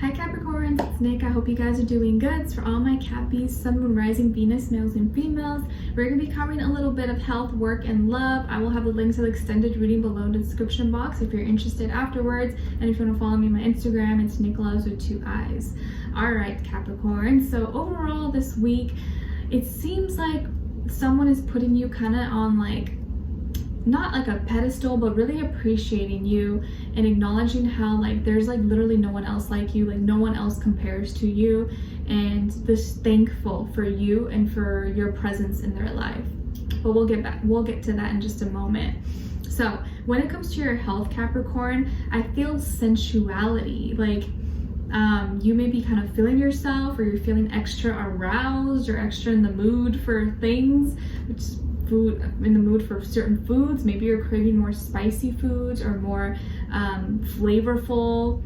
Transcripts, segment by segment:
Hi Capricorns, it's Nick. I hope you guys are doing good. So for all my Cappies, Sun, Moon, Rising, Venus, males and females, we're going to be covering a little bit of health, work, and love. I will have the links to the extended reading below in the description box if you're interested afterwards. And if you want to follow me on my Instagram, it's Nicloves with 2 eyes. Alright Capricorn, so overall this week, it seems like someone is putting you kind of on not like a pedestal, but really appreciating you and acknowledging how there's literally no one else like you, no one else compares to you, and just thankful for you and for your presence in their life. But we'll get to that in just a moment. So when it comes to your health, Capricorn, I feel sensuality. You may be kind of feeling yourself, or you're feeling extra aroused or extra in the mood for things, which in the mood for certain foods. Maybe you're craving more spicy foods or more flavorful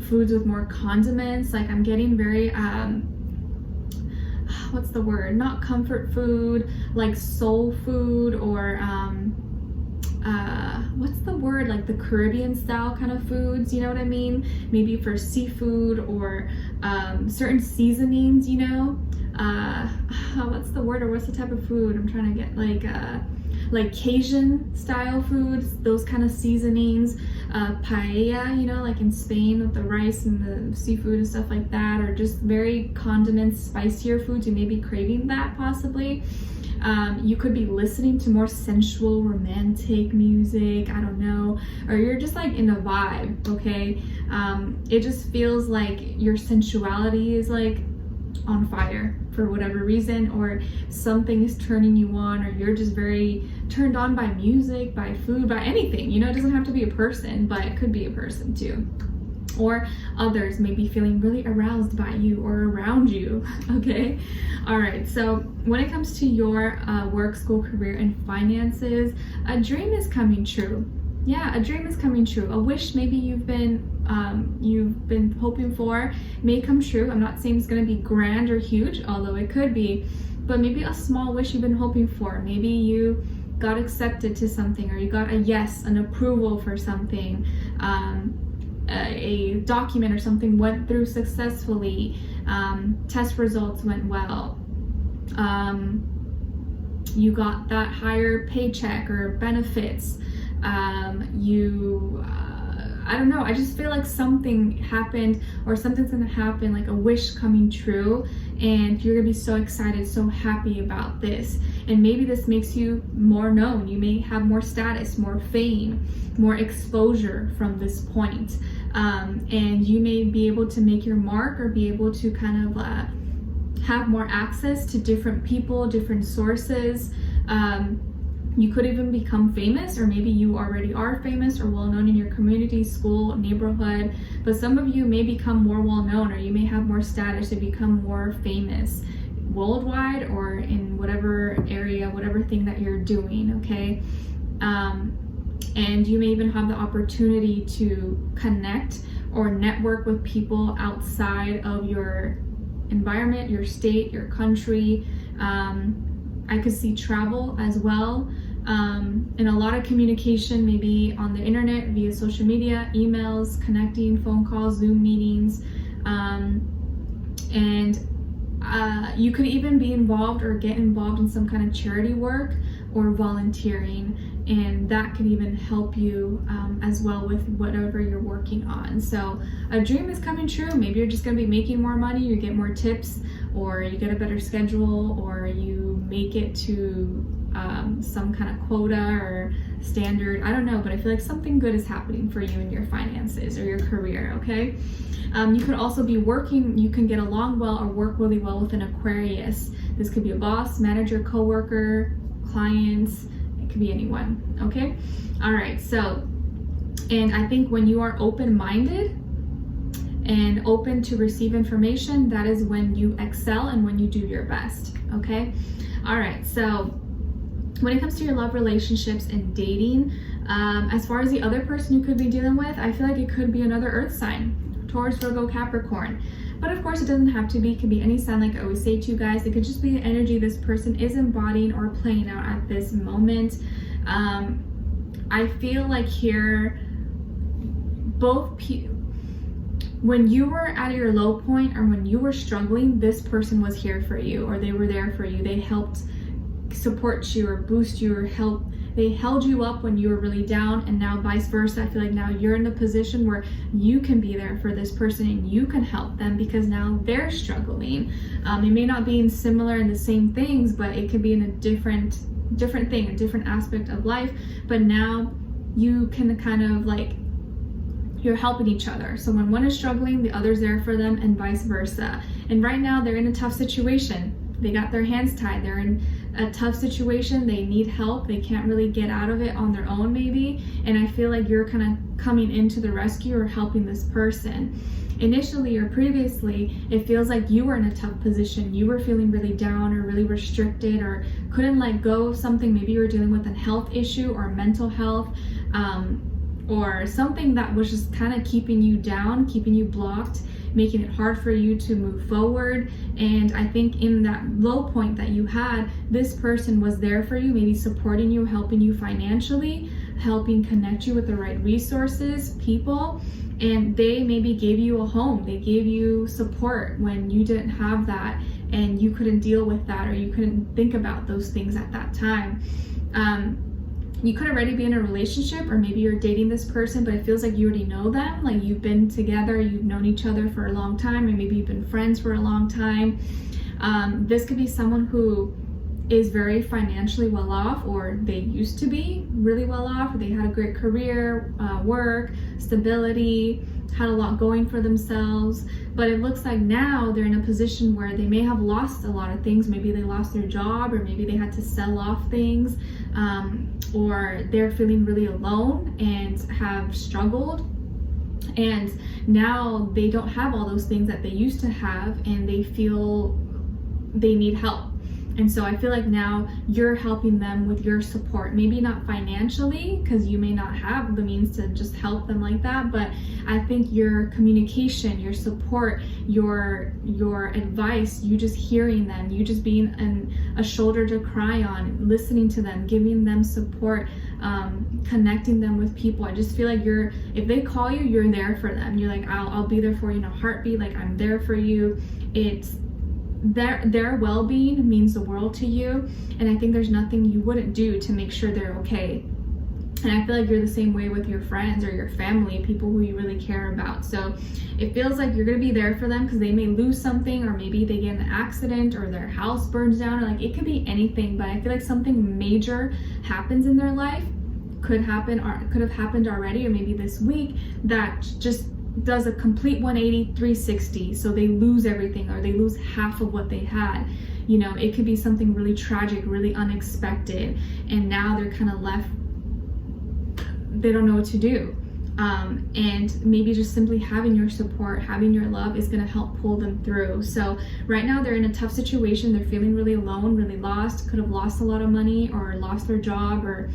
foods with more condiments. I'm getting very what's the word, not comfort food, soul food, or what's the word, the Caribbean style kind of foods, you know what I mean? Maybe for seafood or certain seasonings, what's the word, or what's the type of food I'm trying to get, Cajun style foods, those kind of seasonings, paella, like in Spain with the rice and the seafood and stuff like that, or just very condiments, spicier foods. You may be craving that possibly. You could be listening to more sensual, romantic music, I don't know, or you're just in a vibe, okay? It just feels like your sensuality is on fire for whatever reason, or something is turning you on, or you're just very turned on by music, by food, by anything, it doesn't have to be a person, but it could be a person too. Or others may be feeling really aroused by you or around you, okay? All right, so when it comes to your work, school, career, and finances, a dream is coming true. Yeah, a dream is coming true. A wish maybe you've been hoping for may come true. I'm not saying it's going to be grand or huge, although it could be, but maybe a small wish you've been hoping for. Maybe you got accepted to something, or you got a yes, an approval for something. A document or something went through successfully, test results went well, you got that higher paycheck or benefits, I don't know, I just feel like something happened, or something's gonna happen, a wish coming true, and you're gonna be so excited, so happy about this. And maybe this makes you more known. You may have more status, more fame, more exposure from this point. And you may be able to make your mark, or be able to kind of have more access to different people, different sources. You could even become famous, or maybe you already are famous or well-known in your community, school, neighborhood. But some of you may become more well-known, or you may have more status to become more famous worldwide, or in whatever area, whatever thing that you're doing, okay? And you may even have the opportunity to connect or network with people outside of your environment, your state, your country. I could see travel as well, and a lot of communication, maybe on the internet, via social media, emails, connecting, phone calls, Zoom meetings, and you could even be involved or get involved in some kind of charity work or volunteering, and that could even help you as well with whatever you're working on. So a dream is coming true. Maybe you're just going to be making more money, you get more tips, or you get a better schedule, or you make it to some kind of quota or standard. I don't know, but I feel like something good is happening for you in your finances or your career, okay? You could also be working, you can get along well or work really well with an Aquarius. This could be a boss, manager, coworker, clients, it could be anyone, okay? All right, so, and I think when you are open-minded and open to receive information, that is when you excel and when you do your best, okay? All right, so when it comes to your love, relationships, and dating, as far as the other person you could be dealing with, I feel like it could be another earth sign, Taurus, Virgo, Capricorn. But of course, it doesn't have to be. It can be any sign, like I always say to you guys. It could just be the energy this person is embodying or playing out at this moment. I feel like here, both when you were at your low point or when you were struggling, this person was here for you, or they were there for you. They helped support you or boost you or they held you up when you were really down. And now vice versa, I feel like now you're in a position where you can be there for this person and you can help them because now they're struggling. It may not be in similar in the same things, but it could be in a different thing, a different aspect of life. But now you can kind of like, you're helping each other. So when one is struggling, the other's there for them, and vice versa. And right now they're in a tough situation. They got their hands tied. They're in a tough situation. They need help. They can't really get out of it on their own maybe. And I feel like you're kind of coming into the rescue or helping this person. Initially or previously, it feels like you were in a tough position. You were feeling really down or really restricted or couldn't let go of something. Maybe you were dealing with a health issue or mental health, or something that was just kind of keeping you down, keeping you blocked, making it hard for you to move forward. And I think in that low point that you had, this person was there for you, maybe supporting you, helping you financially, helping connect you with the right resources, people, and they maybe gave you a home. They gave you support when you didn't have that and you couldn't deal with that, or you couldn't think about those things at that time. You could already be in a relationship, or maybe you're dating this person, but it feels like you already know them. Like you've been together, you've known each other for a long time, or maybe you've been friends for a long time. This could be someone who is very financially well off, or they used to be really well off, or they had a great career, work, stability, had a lot going for themselves. But it looks like now they're in a position where they may have lost a lot of things. Maybe they lost their job, or maybe they had to sell off things, or they're feeling really alone and have struggled. And now they don't have all those things that they used to have, and they feel they need help. And so I feel like now you're helping them with your support, maybe not financially, because you may not have the means to just help them like that, but I think your communication, your support, your advice, you just hearing them, you just being a shoulder to cry on, listening to them, giving them support, connecting them with people. I just feel like if they call you, you're there for them. You're like, I'll be there for you in a heartbeat. Like, I'm there for you. It's their well-being means the world to you, and I think there's nothing you wouldn't do to make sure they're okay. And I feel like you're the same way with your friends or your family, people who you really care about. So it feels like you're going to be there for them because they may lose something, or maybe they get in an accident, or their house burns down, or like it could be anything. But I feel like something major happens in their life, could happen or could have happened already, or maybe this week, that just does a complete 180, 360. So they lose everything, or they lose half of what they had. You know, it could be something really tragic, really unexpected, and now they're kind of left, they don't know what to do. And maybe just simply having your support, having your love is going to help pull them through. So right now they're in a tough situation. They're feeling really alone, really lost, could have lost a lot of money, or lost their job, or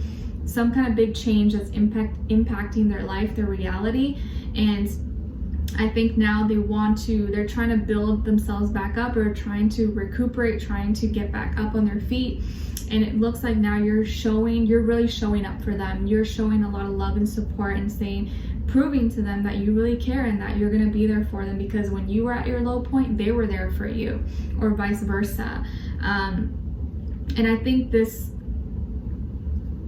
some kind of big change that's impacting their life, their reality. And I think now they're trying to build themselves back up, or trying to recuperate, trying to get back up on their feet. And it looks like now you're really showing up for them. You're showing a lot of love and support, and proving to them that you really care and that you're going to be there for them, because when you were at your low point, they were there for you, or vice versa. And I think this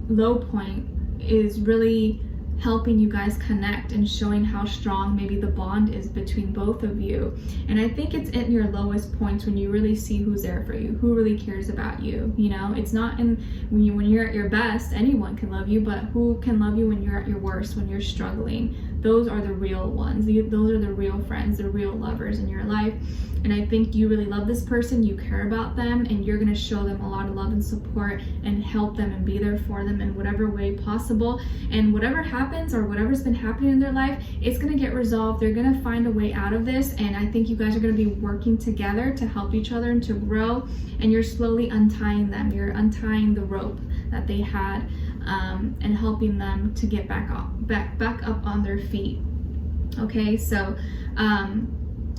low point is really helping you guys connect and showing how strong maybe the bond is between both of you. And I think it's in your lowest points when you really see who's there for you, who really cares about you. You know, it's not when you're at your best. Anyone can love you, but who can love you when you're at your worst, when you're struggling? Those are the real ones. Those are the real friends, the real lovers in your life. And I think you really love this person, you care about them, and you're going to show them a lot of love and support and help them and be there for them in whatever way possible. And whatever happens, or whatever's been happening in their life, it's going to get resolved. They're going to find a way out of this. And I think you guys are going to be working together to help each other and to grow. And you're slowly untying them. You're untying the rope that they had, and helping them to get back up on their feet. Okay, so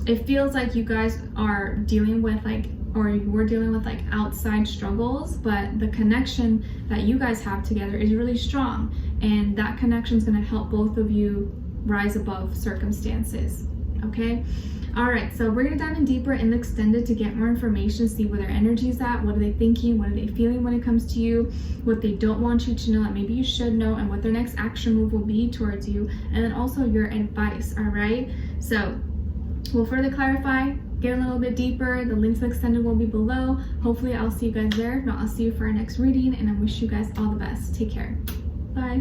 it feels like you guys are dealing with you were dealing with outside struggles, but the connection that you guys have together is really strong, and that connection is going to help both of you rise above circumstances. okay? All right, so we're gonna dive in deeper in the extended to get more information, see where their energy's at, what are they thinking, what are they feeling when it comes to you, what they don't want you to know that maybe you should know, and what their next action move will be towards you, and then also your advice, all right? So we'll further clarify, get a little bit deeper. The links to the extended will be below. Hopefully I'll see you guys there. If not, I'll see you for our next reading, and I wish you guys all the best. Take care. Bye.